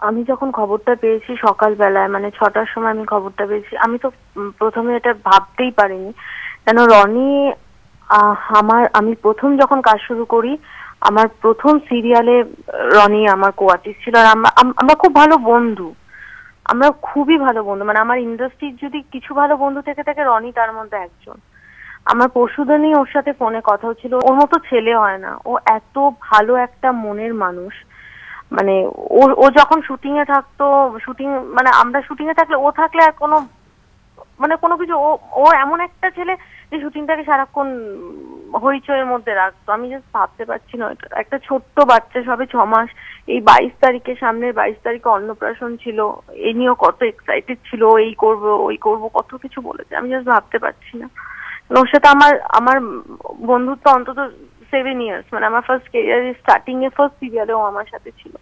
আমি যখন খবরটা পেয়েছি সকালবেলায়, মানে 6টার সময় আমি খবরটা পেয়েছি, আমি তো প্রথমে এটা ভাবতেই পারিনি। কেন রনি, আমি প্রথম যখন কাজ শুরু করি, আমার প্রথম সিরিয়ালে রনি আমার কো আর্টিস্ট ছিল। আর আমরা আমরা খুব ভালো বন্ধু, আমরা খুবই ভালো বন্ধু। মানে আমার ইন্ডাস্ট্রির যদি কিছু ভালো বন্ধু থেকে থাকে, রনি তার মধ্যে একজন। আমার পরশুদিনই ওর সাথে ফোনে কথা হচ্ছিল। ওর মতো ছেলে হয় না, ও এত ভালো একটা মনের মানুষ। মানে ও ও যখন শুটিং এ থাকতো, শুটিং মানে আমরা শুটিং এ থাকলে, ও থাকলে আর কোনো মানে কোনো কিছু, ও ও এমন একটা ছেলে যে শুটিংটাকে সারাক্ষণ হইচইয়ের মধ্যে রাখতো। আমি জাস্ট ভাবতে পারছি না, এটা একটা ছোট্ট বাচ্চা, সবে 6 মাস। এই 22 তারিখে, সামনের 22 তারিখে অন্নপ্রাশন ছিল। এই নিয়েও কত এক্সাইটেড ছিল, এই করব ওই করব, কত কিছু বলেছে। আমি জাস্ট ভাবতে পারছি না। ওর সাথে আমার আমার বন্ধুত্ব অন্তত 7 ইয়ার্স। মানে আমার ফার্স্ট ক্যারিয়ারের স্টার্টিং এ, ফার্স্ট সিরিয়ালেও আমার সাথে ছিল।